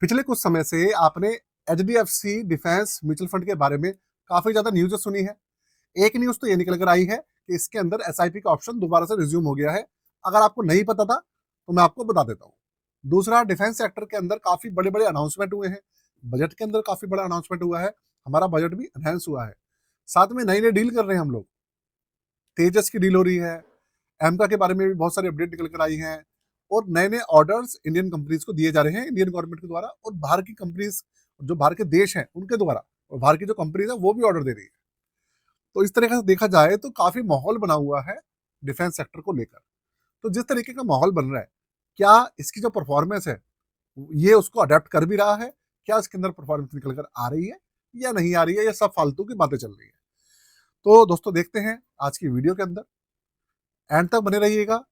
पिछले कुछ समय से आपने एचडीएफसी डिफेंस म्यूचुअल फंड के बारे में काफी ज्यादा न्यूज़ सुनी है। एक न्यूज़ तो ये निकल कर आई है कि इसके अंदर एसआईपी का ऑप्शन दोबारा से रिज्यूम हो गया है। अगर आपको नहीं पता था तो मैं आपको बता देता हूँ। दूसरा, डिफेंस सेक्टर के अंदर काफी बड़े बड़े अनाउंसमेंट हुए हैं। बजट के अंदर काफी बड़ा अनाउंसमेंट हुआ है। हमारा बजट भी एनहेंस हुआ है। साथ में नई नई डील कर रहे हैं हम लोग। तेजस की डील हो रही है। एमका के बारे में भी बहुत सारी अपडेट निकल कर आई हैं। और नए नए ऑर्डर्स इंडियन कंपनीज को दिए जा रहे हैं इंडियन गवर्नमेंट के द्वारा, और बाहर की कंपनीज जो बाहर के देश हैं उनके द्वारा, और बाहर की जो कंपनीज है वो भी ऑर्डर दे रही है। तो इस तरीके से देखा जाए तो काफी माहौल बना हुआ है डिफेंस सेक्टर को लेकर। तो जिस तरीके का माहौल बन रहा है, क्या इसकी जो परफॉर्मेंस है ये उसको अडेप्ट कर भी रहा है? क्या इसके अंदर परफॉर्मेंस निकल कर आ रही है या नहीं आ रही है, या सब फालतू की बातें चल रही है? तो दोस्तों देखते हैं आज की वीडियो के अंदर, एंड तक बने रहिएगा।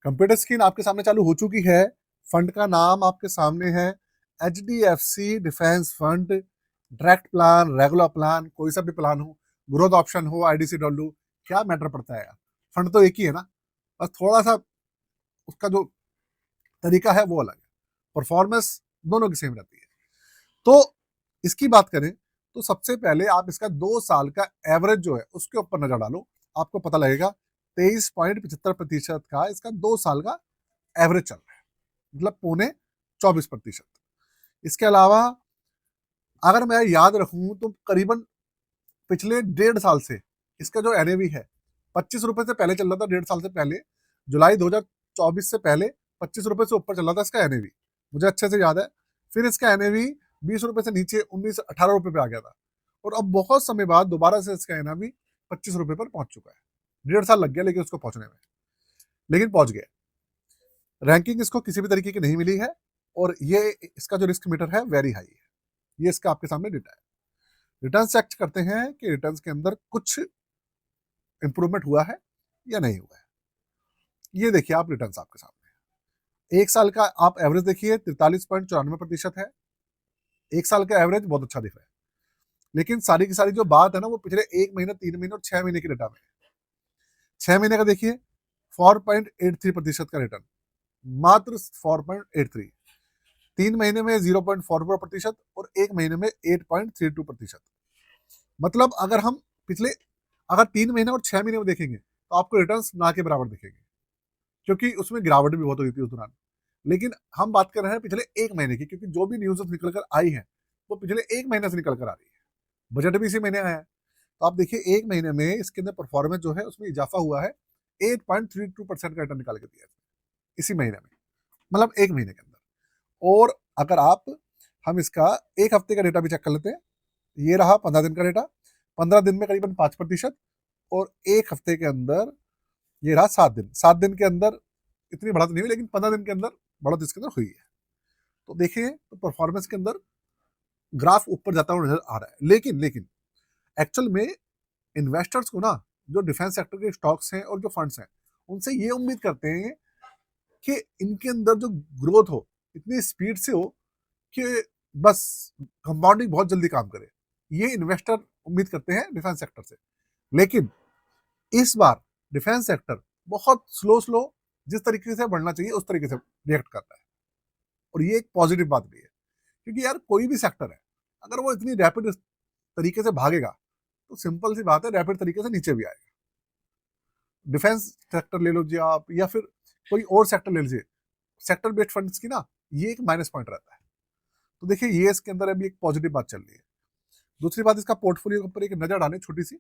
कंप्यूटर स्क्रीन आपके सामने चालू हो चुकी है। फंड का नाम आपके सामने है, HDFC defence fund. Direct plan, regular plan, कोई सा भी प्लान हो, ग्रोथ ऑप्शन हो, आईडीसी डब्ल्यू, क्या मैटर पड़ता है यार? फंड तो एक ही है ना, बस थोड़ा सा उसका जो तरीका है वो अलग है। परफॉर्मेंस दोनों की सेम रहती है। तो इसकी बात करें तो सबसे पहले आप इसका 2 साल का एवरेज जो है उसके ऊपर नजर डालो। आपको पता लगेगा 23.75% का इसका 2 साल का एवरेज चल रहा है, मतलब 23.25%। इसके अलावा अगर मैं याद रखूं तो करीबन पिछले 1.5 साल से इसका जो एनएवी है 25 रुपए से पहले चल रहा था। 1.5 साल से पहले, जुलाई 2024 से पहले 25 रुपए से ऊपर चल रहा था इसका एनएवी, मुझे अच्छे से याद है। फिर इसका एनएवी 20 रुपए से नीचे 19-18 रुपए पे आ गया था, और अब बहुत समय बाद दोबारा से इसका एनएवी 25 रुपए पर पहुंच चुका है। 1.5 साल लग गया लेकिन उसको पहुंचने में, लेकिन पहुंच गया। रैंकिंग इसको किसी भी तरीके की नहीं मिली है, और ये इसका जो रिस्क मीटर है वेरी हाई है। ये इसका आपके सामने डेटा है। रिटर्न चेक करते हैं कि रिटर्न के अंदर कुछ इंप्रूवमेंट हुआ है या नहीं हुआ है। ये देखिए आप, रिटर्न आपके सामने है। 1 साल का आप एवरेज देखिए 43.94% है। 1 साल का एवरेज बहुत अच्छा दिख रहा है, लेकिन सारी की सारी जो बात है ना वो पिछले 1 महीने, 3 महीने और 6 महीने के डेटा में है। 6 महीने का देखिए 4.83% का रिटर्न, मात्र 4.83। 3 महीने में 0.44% और 1 महीने में 8.32%। मतलब अगर हम पिछले, अगर 3 महीने और 6 महीने में देखेंगे तो आपको रिटर्न्स ना के बराबर दिखेंगे, क्योंकि उसमें गिरावट भी बहुत हुई थी उस दौरान। लेकिन हम बात कर रहे हैं पिछले 1 महीने की, क्योंकि जो भी न्यूज निकल कर आई है वो पिछले 1 महीने से निकल कर आ रही है। बजट भी इसी महीने आया है। तो आप देखिए 1 महीने में इसके अंदर परफॉर्मेंस जो है उसमें इजाफा हुआ है। 8.32% का रिटर्न निकाल के दिया है इसी महीने में, मतलब 1 महीने के अंदर। और अगर आप, हम इसका 1 हफ्ते का डेटा भी चेक कर लेते हैं। ये रहा 15 दिन का डेटा। 15 दिन में करीबन 5%, और 1 हफ्ते के अंदर ये रहा 7 दिन। 7 दिन के अंदर इतनी बढ़त नहीं हुई, लेकिन 15 दिन के अंदर बढ़त इसके अंदर हुई है। तो देखिए तो परफॉर्मेंस के अंदर ग्राफ ऊपर जाता हुआ नजर आ रहा है। लेकिन लेकिन एक्चुअल में इन्वेस्टर्स को ना, जो डिफेंस सेक्टर के स्टॉक्स हैं और जो फंड्स हैं, उनसे ये उम्मीद करते हैं कि इनके अंदर जो ग्रोथ हो इतनी स्पीड से हो कि बस कंपाउंडिंग बहुत जल्दी काम करे। ये इन्वेस्टर उम्मीद करते हैं डिफेंस सेक्टर से। लेकिन इस बार डिफेंस सेक्टर बहुत स्लो स्लो, जिस तरीके से बढ़ना चाहिए उस तरीके से रिएक्ट कर रहा है। और ये एक पॉजिटिव बात भी है, क्योंकि यार कोई भी सेक्टर है अगर वो इतनी रैपिड तरीके से भागेगा तो सिंपल सी बात है रैपिड तरीके से नीचे भी आएगा। डिफेंस सेक्टर ले लीजिए आप, या फिर कोई और सेक्टर ले लीजिए, सेक्टर बेस्ड फंड्स की ना ये एक माइनस पॉइंट रहता है। तो देखिए ये इसके अंदर अभी एक पॉजिटिव बात चल रही है। दूसरी बात, इसका पोर्टफोलियो के ऊपर एक नजर डालें छोटी सी,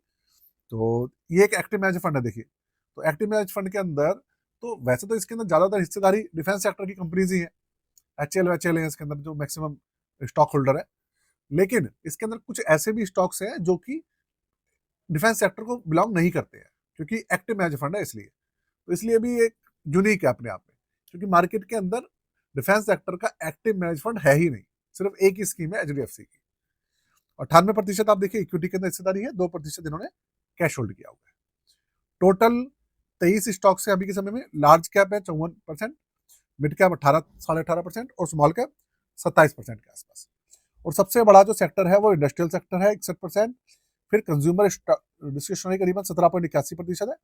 तो ये एक एक्टिव मैनेज फंड है। देखिए तो एक्टिव मैनेज फंड के अंदर, तो वैसे तो इसके अंदर ज्यादातर हिस्सेदारी डिफेंस सेक्टर की कंपनीज ही है। एचएल है इसके अंदर जो मैक्सिमम स्टॉक होल्डर है। लेकिन इसके अंदर कुछ ऐसे भी स्टॉक्स हैं जो कि डिफेंस सेक्टर को बिलोंग नहीं करते हैं, क्योंकि एक्टिव मैनेज फंड है इसलिए। तो इसलिए भी एक यूनिक है अपने आप में, क्योंकि मार्केट के अंदर डिफेंस सेक्टर का एक्टिव मैनेज फंड है ही नहीं। सिर्फ एक ही स्कीम है एचडीएफसी की। 98% आप देखिए इक्विटी के अंदर हिस्सेदारी है, 2% इन्होंने कैश होल्ड किया हुआ है। टोटल 23 स्टॉक है अभी के समय में। लार्ज कैप है 54%, मिड कैप 18-18.5% और स्मॉल कैप 27% के आसपास। और सबसे बड़ा जो सेक्टर है वो इंडस्ट्रियल सेक्टर है 61%। फिर कंज्यूमर डिस्क्रिशनरी करीबन 17.81% है।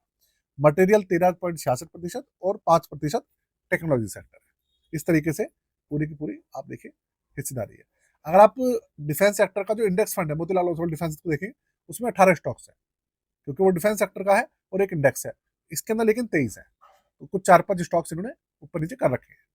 मटेरियल 13.66% और 5% टेक्नोलॉजी सेक्टर है। इस तरीके से पूरी की पूरी आप देखिए हिस्सेदारी है। अगर आप डिफेंस सेक्टर का जो इंडेक्स फंड है मोतीलाल ओसवाल डिफेंस को देखें, उसमें 18 स्टॉक्स है, क्योंकि वो डिफेंस सेक्टर का है और एक इंडेक्स है। इसके अंदर लेकिन 23 है, तो कुछ 4-5 स्टॉक्स इन्होंने ऊपर नीचे कर रखे हैं।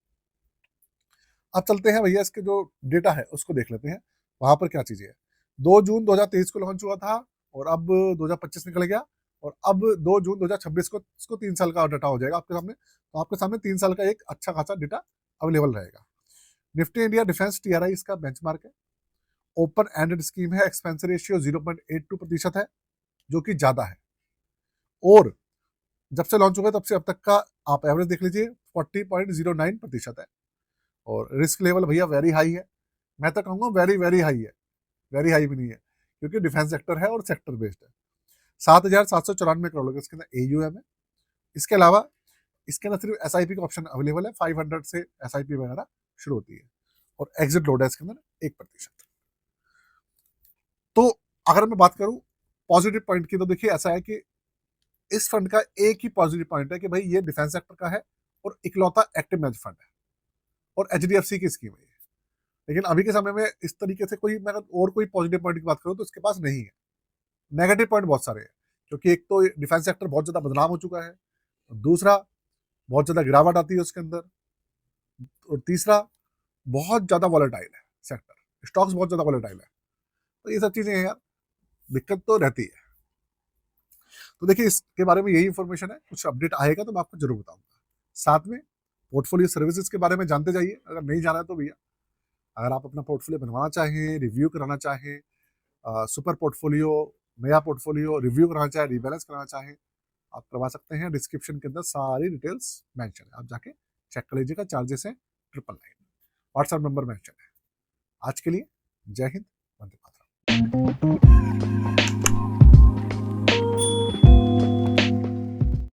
अब चलते हैं भैया, इसके जो डेटा है उसको देख लेते हैं, वहां पर क्या चीजें है। 2 जून 2023 को लॉन्च हुआ था और अब 2025 निकल गया, और अब 2 जून 2026 को इसको 3 साल का डाटा हो जाएगा आपके सामने। तो आपके सामने 3 साल का एक अच्छा खासा डेटा अवेलेबल रहेगा। निफ्टी इंडिया डिफेंस टीआरआई इसका बेंचमार्क है। ओपन एंडेड स्कीम है, एक्सपेंस रेशियो 0.82% है, जो कि ज्यादा है। और जब से लॉन्च हुआ तब से अब तक का आप एवरेज देख लीजिए 40.09% है। और रिस्क लेवल भैया वेरी हाई है, मैं तो कहूँगा वेरी वेरी हाई है, वेरी हाई भी नहीं है, क्योंकि डिफेंस सेक्टर है और सेक्टर बेस्ड है। 7,794 करोड़ का इसके अंदर AUM है। इसके अलावा इसके अंदर सिर्फ SIP का ऑप्शन अवेलेबल है, 500 से SIP वगैरह शुरू होती है, और एग्जिट लोड है इसके अंदर 1%। तो अगर मैं बात करूं पॉजिटिव पॉइंट की, तो देखिए ऐसा है कि इस फंड का एक ही पॉजिटिव पॉइंट है कि भाई ये डिफेंस सेक्टर का है और इकलौता एक्टिव मैनेज फंड है, और HDFC की स्कीम है। लेकिन अभी के समय में इस तरीके से कोई, मैं और कोई पॉजिटिव पॉइंट की बात करूं तो इसके पास नहीं है। नेगेटिव पॉइंट बहुत सारे हैं, क्योंकि एक तो डिफेंस सेक्टर बहुत ज्यादा बदनाम हो चुका है, दूसरा बहुत ज्यादा गिरावट आती है उसके अंदर, और तीसरा बहुत ज्यादा वॉलेटाइल है सेक्टर, स्टॉक्स बहुत ज्यादा वॉलेटाइल है। तो ये सब चीजें हैं यार, दिक्कत तो रहती है। तो देखिए इसके बारे में यही इंफॉर्मेशन है, कुछ अपडेट आएगा तो मैं आपको जरूर बताऊंगा। साथ में पोर्टफोलियो सर्विसेज के बारे में जानते जाइए, अगर नहीं जाना है तो भैया। अगर आप अपना पोर्टफोलियो बनवाना चाहें, रिव्यू कराना चाहें, सुपर पोर्टफोलियो, नया पोर्टफोलियो रिव्यू कराना चाहें, रिबैलेंस कराना चाहें, आप करवा सकते हैं। डिस्क्रिप्शन के अंदर सारी डिटेल्स मेंशन है, आप जाके चेक कर लीजिएगा। चार्जेस है 999, व्हाट्सएप नंबर मेंशन है। आज के लिए जय हिंद, वंदे मातरम।